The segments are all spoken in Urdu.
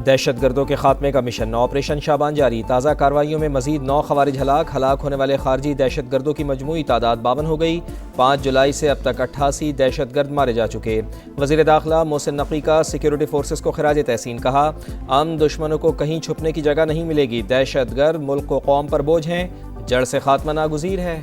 دہشت گردوں کے خاتمے کا مشن آپریشن شابان جاری، تازہ کارروائیوں میں مزید 9 خوارج ہلاک ہونے والے خارجی دہشت گردوں کی مجموعی تعداد 52 ہو گئی۔ 5 جولائی سے اب تک 88 دہشت گرد مارے جا چکے۔ وزیر داخلہ محسن نقوی کا سیکیورٹی فورسز کو خراج تحسین، کہا ہم دشمنوں کو کہیں چھپنے کی جگہ نہیں ملے گی، دہشت گرد ملک و قوم پر بوجھ ہیں، جڑ سے خاتمہ ناگزیر ہے۔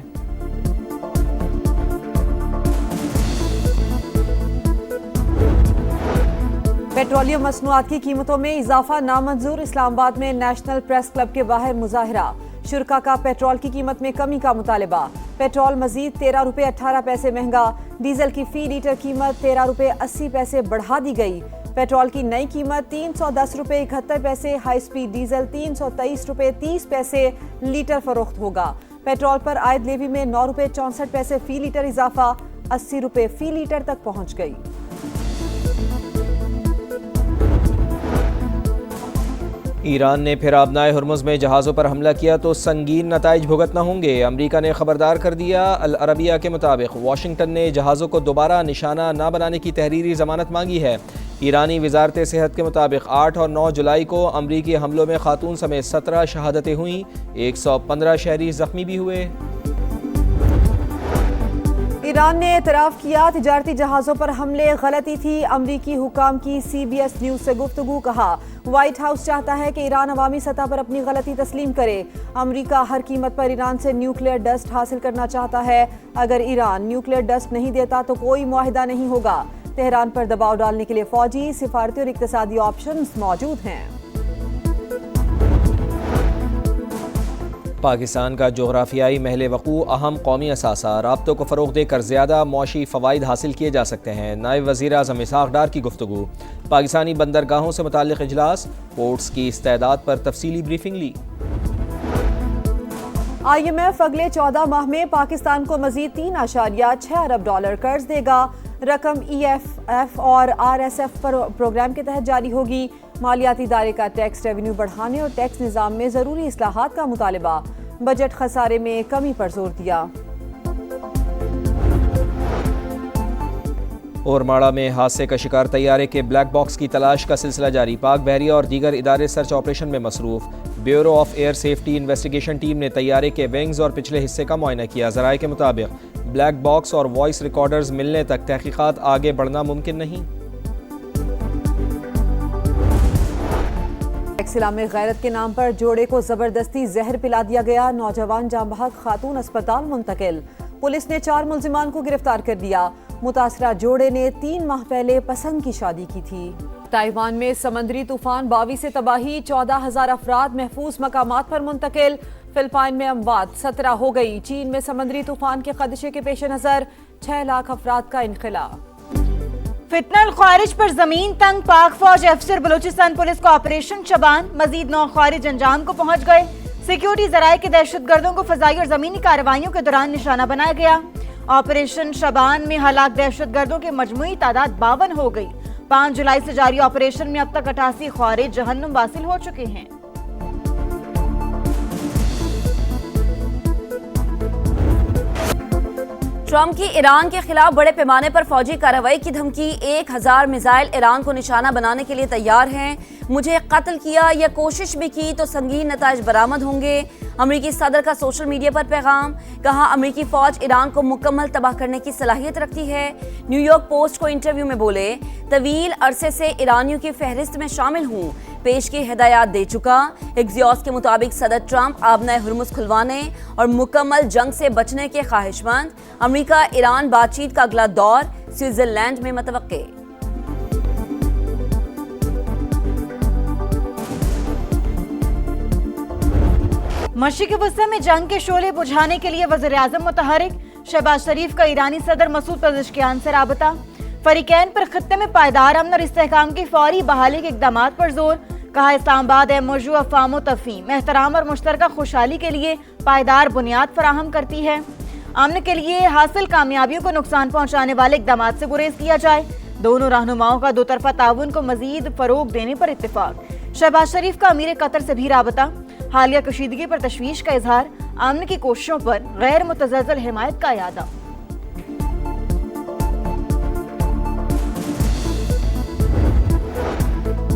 پیٹرولیم مصنوعات کی قیمتوں میں اضافہ نامنظور، اسلام آباد میں نیشنل پریس کلب کے باہر مظاہرہ، شرکاء کا پیٹرول کی قیمت میں کمی کا مطالبہ۔ پیٹرول مزید 13 روپے 18 پیسے مہنگا، ڈیزل کی فی لیٹر قیمت 13 روپے 80 پیسے بڑھا دی گئی۔ پیٹرول کی نئی قیمت 310 روپے 71 پیسے، ہائی سپیڈ ڈیزل 323 روپے 30 پیسے لیٹر فروخت ہوگا۔ پیٹرول پر عائد لیوی میں 9 روپے 64 پیسے فی لیٹر اضافہ، 80 روپے فی لیٹر تک پہنچ گئی۔ ایران نے پھر آبنائے ہرمز میں جہازوں پر حملہ کیا تو سنگین نتائج بھگتنا ہوں گے، امریکہ نے خبردار کر دیا۔ العربیہ کے مطابق واشنگٹن نے جہازوں کو دوبارہ نشانہ نہ بنانے کی تحریری ضمانت مانگی ہے۔ ایرانی وزارت صحت کے مطابق 8 اور 9 جولائی کو امریکی حملوں میں خاتون سمیت 17 شہادتیں ہوئیں، 115 شہری زخمی بھی ہوئے۔ ایران نے اعتراف کیا تجارتی جہازوں پر حملے غلطی تھی، امریکی حکام کی سی بی ایس نیوز سے گفتگو، کہا وائٹ ہاؤس چاہتا ہے کہ ایران عوامی سطح پر اپنی غلطی تسلیم کرے۔ امریکہ ہر قیمت پر ایران سے نیوکلیئر ڈسٹ حاصل کرنا چاہتا ہے، اگر ایران نیوکلیئر ڈسٹ نہیں دیتا تو کوئی معاہدہ نہیں ہوگا۔ تہران پر دباؤ ڈالنے کے لیے فوجی، سفارتی اور اقتصادی آپشنز موجود ہیں۔ پاکستان کا جغرافیائی محل وقوع اہم قومی اثاثہ، رابطوں کو فروغ دے کر زیادہ معاشی فوائد حاصل کیے جا سکتے ہیں، نائب وزیر اعظم اسحاق ڈار کی گفتگو۔ پاکستانی بندرگاہوں سے متعلق اجلاس، پورٹس کی استعداد پر تفصیلی بریفنگ لی۔ آئی ایم ایف اگلے 14 ماہ میں پاکستان کو مزید 3.6 ارب ڈالر قرض دے گا، رقم ای ایف ایف اور آر ایس ایف پروگرام کے تحت جاری ہوگی۔ مالیاتی ادارے کا ٹیکس ریونیو بڑھانے اور ٹیکس نظام میں ضروری اصلاحات کا مطالبہ، بجٹ خسارے میں کمی پر زور دیا۔ اور ماڑا میں حادثے کا شکار طیارے کے بلیک باکس کی تلاش کا سلسلہ جاری، پاک بحریہ اور دیگر ادارے سرچ آپریشن میں مصروف۔ Bureau of air safety investigation team نے طیارے کے ونگز اور پچھلے حصے کا معائنہ کیا، ذرائع کے مطابق بلیک باکس اور وائس ریکارڈرز ملنے تک تحقیقات آگے بڑھنا ممکن نہیں۔ ضلع میں غیرت کے نام پر جوڑے کو زبردستی زہر پلا دیا گیا، نوجوان جاں بحق خاتون اسپتال منتقل، پولیس نے 4 ملزمان کو گرفتار کر دیا۔ متاثرہ جوڑے نے 3 ماہ پہلے پسند کی شادی کی تھی۔ تائیوان میں سمندری طوفان 22 سے تباہی، 14,000 افراد محفوظ مقامات پر منتقل، فلپائن میں اموات 17 ہو گئی۔ چین میں سمندری طوفان کے خدشے کے پیش نظر 6 لاکھ افراد کا انخلاء۔ فتنہ الخوارج پر زمین تنگ، پاک فوج افسر بلوچستان پولیس کو آپریشن شبان، مزید 9 خوارج انجام کو پہنچ گئے۔ سیکیورٹی ذرائع کے دہشت گردوں کو فضائی اور زمینی کارروائیوں کے دوران نشانہ بنایا گیا۔ آپریشن شبان میں ہلاک دہشت گردوں کی مجموعی تعداد 52 ہو گئی۔ 5 جولائی سے جاری آپریشن میں اب تک 88 خوارج جہنم واصل ہو چکے ہیں۔ ٹرمپ کی ایران کے خلاف بڑے پیمانے پر فوجی کارروائی کی دھمکی، 1000 میزائل ایران کو نشانہ بنانے کے لیے تیار ہیں، مجھے قتل کیا یا کوشش بھی کی تو سنگین نتائج برآمد ہوں گے۔ امریکی صدر کا سوشل میڈیا پر پیغام، کہا امریکی فوج ایران کو مکمل تباہ کرنے کی صلاحیت رکھتی ہے۔ نیو یارک پوسٹ کو انٹرویو میں بولے، طویل عرصے سے ایرانیوں کی فہرست میں شامل ہوں، پیش کی ہدایات دے چکا۔ ایکزیوس کے مطابق صدر ٹرمپ آبنائے ہرمز کھلوانے اور مکمل جنگ سے بچنے کے خواہش مند۔ امریکہ ایران بات چیت کا اگلا دور سوئٹزرلینڈ میں متوقع۔ مشرق وسطی میں جنگ کے شعلے بجھانے کے لیے وزیر اعظم متحرک، شہباز شریف کا ایرانی صدر مسعود پزشکیان سے رابطہ، فریقین پر خطے میں پائیدار امن اور استحکام کی فوری بحالی کے اقدامات پر زور، کہا اسلام آباد موضوع افہام و تفہیم، احترام اور مشترکہ خوشحالی کے لیے پائیدار بنیاد فراہم کرتی ہے۔ امن کے لیے حاصل کامیابیوں کو نقصان پہنچانے والے اقدامات سے گریز کیا جائے، دونوں رہنماؤں کا دو طرفہ تعاون کو مزید فروغ دینے پر اتفاق۔ شہباز شریف کا امیر قطر سے بھی رابطہ، حالیہ کشیدگی پر تشویش کا اظہار، امن کی کوششوں پر غیر متزلزل حمایت کا اعادہ۔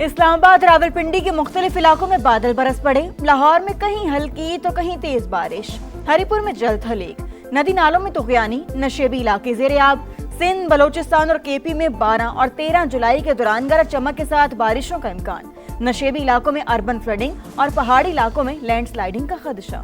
اسلام آباد راولپنڈی کے مختلف علاقوں میں بادل برس پڑے، لاہور میں کہیں ہلکی تو کہیں تیز بارش، ہری پور میں جلد ہلیک، ندی نالوں میں طغیانی، نشیبی علاقے زیر آب، سندھ، بلوچستان اور کے پی میں 12 اور 13 جولائی کے دوران گرج چمک کے ساتھ بارشوں کا امکان، نشیبی علاقوں میں اربن فلڈنگ اور پہاڑی علاقوں میں لینڈ سلائیڈنگ کا خدشہ۔